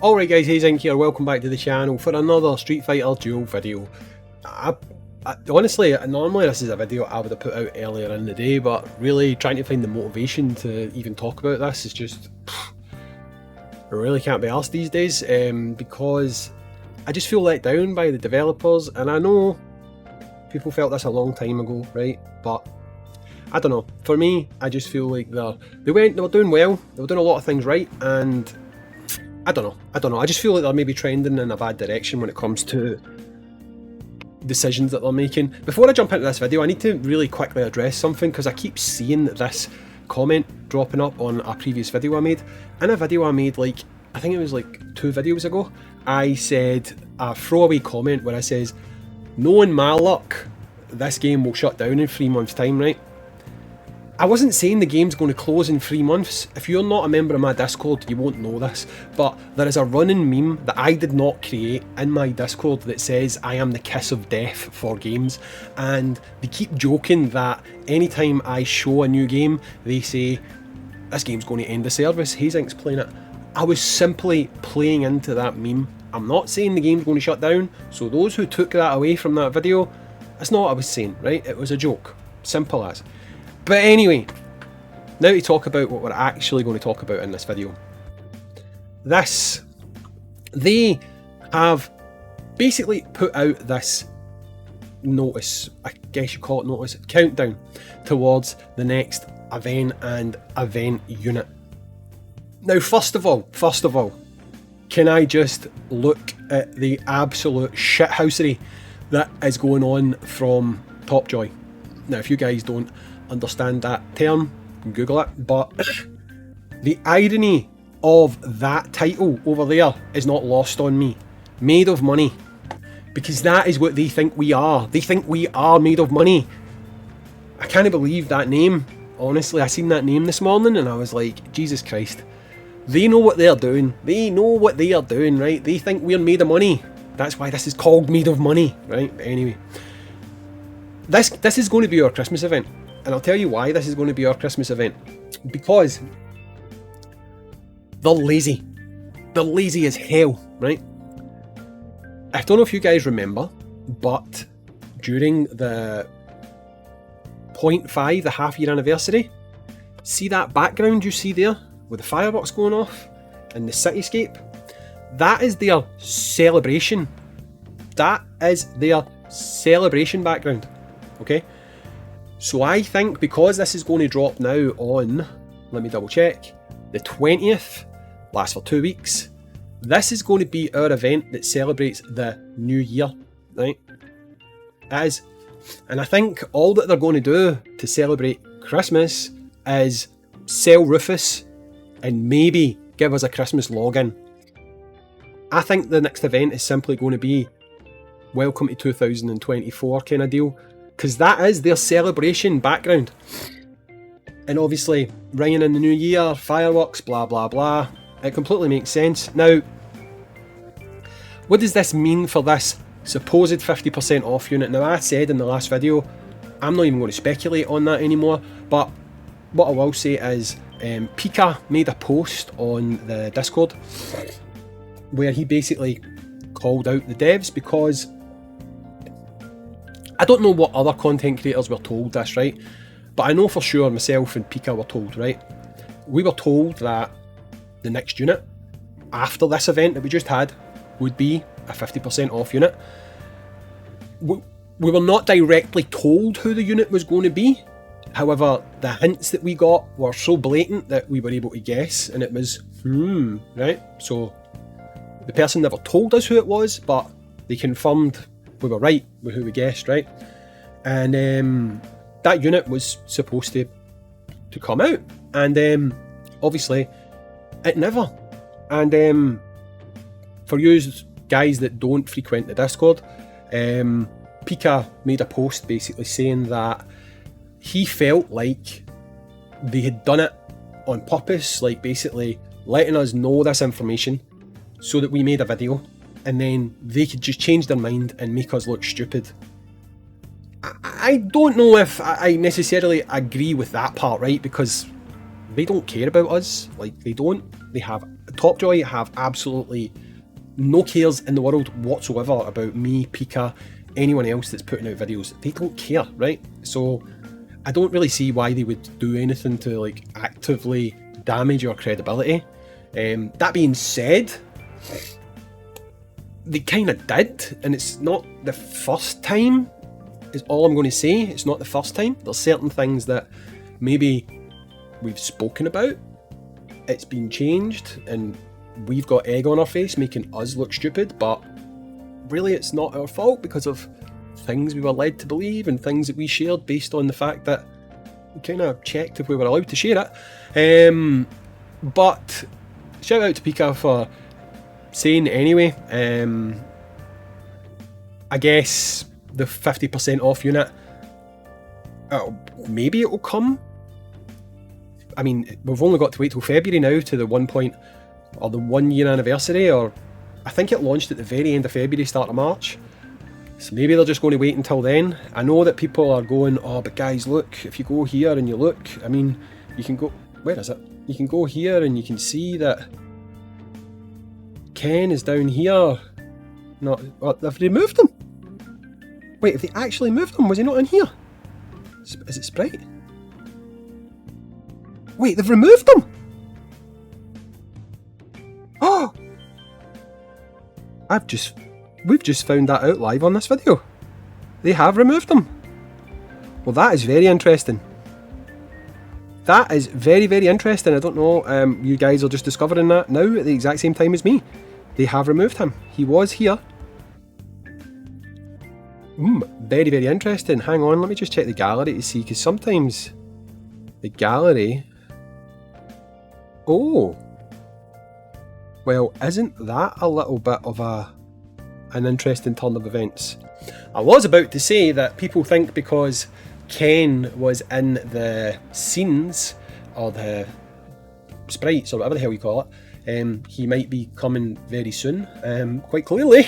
Alright guys, Hayzink here, welcome back to the channel for another Street Fighter Duel video. Honestly, normally this is a video I would have put out earlier in the day, but really trying to find the motivation to even talk about this is just... I really can't be arsed these days, because I just feel let down by the developers, and I know people felt this a long time ago, right? But I don't know, for me, I just feel like they were doing well, they were doing a lot of things right, and I don't know, I just feel like they're maybe trending in a bad direction when it comes to decisions that they're making. Before I jump into this video, I need to really quickly address something, because I keep seeing this comment dropping up on a previous video I made. In a video I made, like, I think it was like 2 videos ago, I said a throwaway comment where I says, knowing my luck, this game will shut down in 3 months time, right? I wasn't saying the game's going to close in 3 months. If you're not a member of my Discord, you won't know this, but there is a running meme that I did not create in my Discord that says I am the kiss of death for games, and they keep joking that anytime I show a new game, they say, this game's going to end the service, Hayzink's playing it. I was simply playing into that meme. I'm not saying the game's going to shut down, so those who took that away from that video, that's not what I was saying, right? It was a joke. Simple as. But anyway, now to talk about what we're actually going to talk about in this video. They have basically put out this notice, I guess you call it notice, countdown towards the next event and event unit. Now first of all, can I just look at the absolute shithousery that is going on from Topjoy? Now if you guys don't understand that term, Google it, but the irony of that title over there is not lost on me. Made of money. Because that is what they think we are. They think we are made of money. I can't believe that name. Honestly, I seen that name this morning and I was like, Jesus Christ. They know what they're doing. They know what they are doing, right? They think we're made of money. That's why this is called Made of Money, right? But anyway. This is going to be our Christmas event. And I'll tell you why this is going to be our Christmas event. Because they're lazy. They're lazy as hell, right? I don't know if you guys remember, but during the 0.5, the half-year anniversary, see that background you see there with the fireworks going off and the cityscape? That is their celebration. That is their celebration background, okay? So I think because this is going to drop now on, let me double check, the 20th, lasts for 2 weeks, this is going to be our event that celebrates the new year, right? It is. And I think all that they're going to do to celebrate Christmas is sell Rufus and maybe give us a Christmas login. I think the next event is simply going to be welcome to 2024 kind of deal. Because that is their celebration background. And obviously, ringing in the new year, fireworks, blah blah blah. It completely makes sense. Now, what does this mean for this supposed 50% off unit? Now, I said in the last video, I'm not even going to speculate on that anymore. But what I will say is, Pika made a post on the Discord where he basically called out the devs because I don't know what other content creators were told this, right? But I know for sure myself and Pika were told, right? We were told that the next unit, after this event that we just had, would be a 50% off unit. We were not directly told who the unit was going to be. However, the hints that we got were so blatant that we were able to guess, and it was, right? So, the person never told us who it was, but they confirmed we were right with who we guessed, right? And that unit was supposed to come out, and obviously it never. And for you guys that don't frequent the Discord, Pika made a post basically saying that he felt like they had done it on purpose, like basically letting us know this information so that we made a video, and then they could just change their mind and make us look stupid. I don't know if I necessarily agree with that part, right? Because they don't care about us. Like, they don't. They have Topjoy have absolutely no cares in the world whatsoever about me, Pika, anyone else that's putting out videos. They don't care, right? So I don't really see why they would do anything to like actively damage your credibility. That being said, they kind of did, and it's not the first time, is all I'm going to say. It's not the first time. There's certain things that maybe we've spoken about, it's been changed, and we've got egg on our face making us look stupid, but really it's not our fault because of things we were led to believe and things that we shared based on the fact that we kind of checked if we were allowed to share it. But shout out to Pika for saying anyway. I guess the 50% off unit, maybe it will come. I mean, we've only got to wait till February now to the 1 year anniversary, or I think it launched at the very end of February, start of March. So maybe they're just going to wait until then. I know that people are going, oh, but guys, look, if you go here and you look, I mean, you can go, where is it? You can go here and you can see that Ken is down here. Not, have they moved him? Wait, have they actually moved him? Was he not in here? Is it Sprite? Wait, they've removed him! Oh! We've just found that out live on this video. They have removed them. Well, that is very interesting. That is very, very interesting. I don't know, you guys are just discovering that now at the exact same time as me. They have removed him. He was here. Very, very interesting. Hang on, let me just check the gallery to see, because sometimes the gallery... Oh! Well, isn't that a little bit of an interesting turn of events? I was about to say that people think because Ken was in the scenes, or the sprites, or whatever the hell you call it, he might be coming very soon. Quite clearly,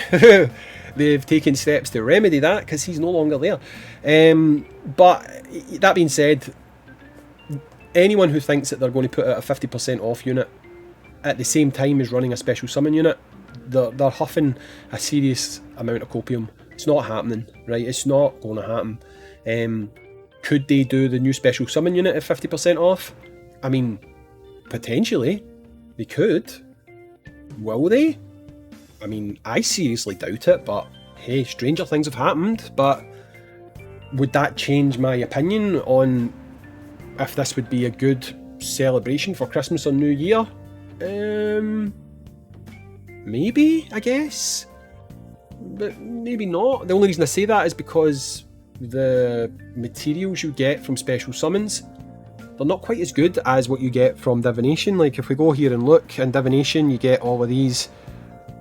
they've taken steps to remedy that because he's no longer there. But that being said, anyone who thinks that they're going to put out a 50% off unit at the same time as running a special summon unit, they're huffing a serious amount of copium. It's not happening, right? It's not going to happen. Could they do the new special summon unit at 50% off? I mean, potentially. They could. Will they? I mean, I seriously doubt it, but hey, stranger things have happened. But would that change my opinion on if this would be a good celebration for Christmas or New Year? Maybe, I guess. But maybe not. The only reason I say that is because the materials you get from special summons, they're not quite as good as what you get from divination. Like if we go here and look, in divination you get all of these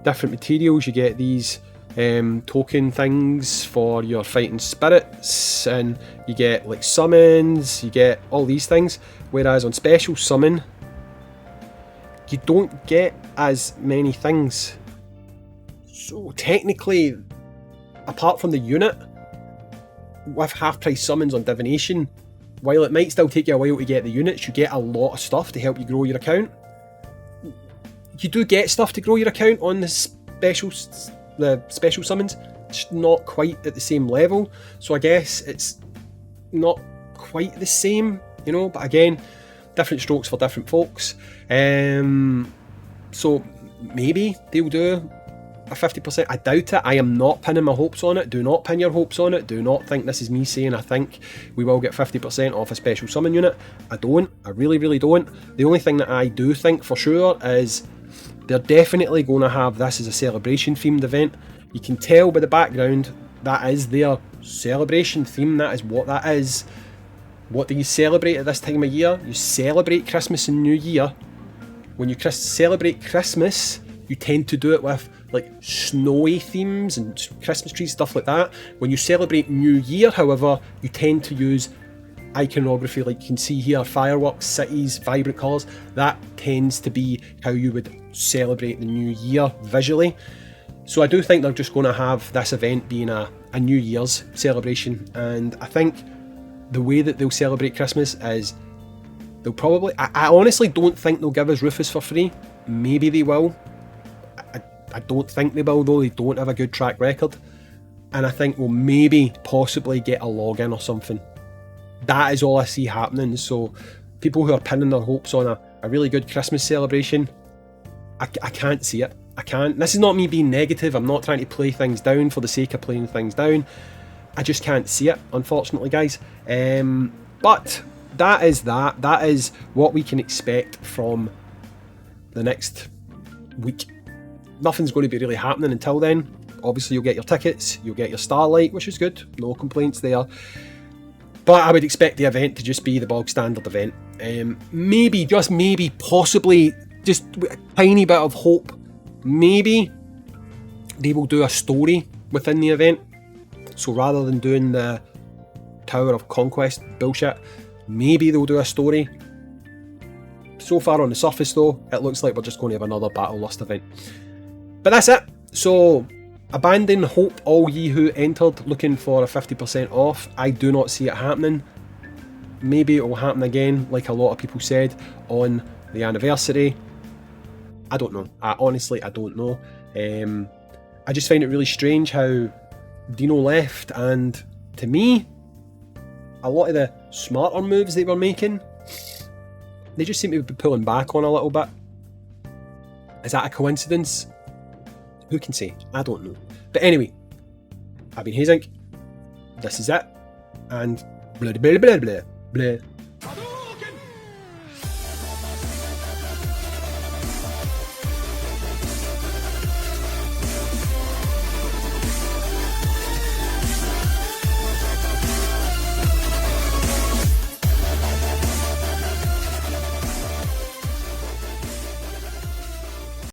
different materials. You get these token things for your fighting spirits, and you get like summons, you get all these things, whereas on special summon you don't get as many things. So technically, apart from the unit, with half price summons on divination, while it might still take you a while to get the units, you get a lot of stuff to help you grow your account. You do get stuff to grow your account on the special summons, just not quite at the same level. So I guess it's not quite the same, you know, but again, different strokes for different folks. So maybe they'll do a 50%. I doubt it. I am not pinning my hopes on it. Do not pin your hopes on it. Do not think this is me saying I think we will get 50% off a special summon unit. I don't. I really, really don't. The only thing that I do think for sure is they're definitely going to have this as a celebration themed event. You can tell by the background that is their celebration theme. That is what that is. What do you celebrate at this time of year? You celebrate Christmas and New Year. When you celebrate Christmas, you tend to do it with like snowy themes and Christmas trees, stuff like that. When you celebrate New Year, however, you tend to use iconography, like you can see here, fireworks, cities, vibrant colours. That tends to be how you would celebrate the New Year visually. So I do think they're just going to have this event being a New Year's celebration, and I think the way that they'll celebrate Christmas is they'll probably... I honestly don't think they'll give us Rufus for free. maybe they will. I don't think they will though, they don't have a good track record. And I think we'll maybe possibly get a login or something. That is all I see happening. So people who are pinning their hopes on a really good Christmas celebration, I can't see it. I can't. This is not me being negative. I'm not trying to play things down for the sake of playing things down. I just can't see it, unfortunately, guys. But that is that. That is what we can expect from the next week. Nothing's going to be really happening until then. Obviously, you'll get your tickets, you'll get your Starlight, which is good. No complaints there. But I would expect the event to just be the bog standard event. Maybe, just maybe, possibly, just a tiny bit of hope. Maybe they will do a story within the event. So rather than doing the Tower of Conquest bullshit, maybe they'll do a story. So far on the surface though, it looks like we're just going to have another Battle Lust event. But that's it. So abandon hope, all ye who entered looking for a 50% off. I do not see it happening. Maybe it will happen again, like a lot of people said, on the anniversary. I don't know. Honestly, I don't know. I just find it really strange how Dino left, and to me, a lot of the smarter moves they were making, they just seem to be pulling back on a little bit. Is that a coincidence? Who can say? I don't know. But anyway, I've been Hayzink. This is it. And blah blah blah blah blah.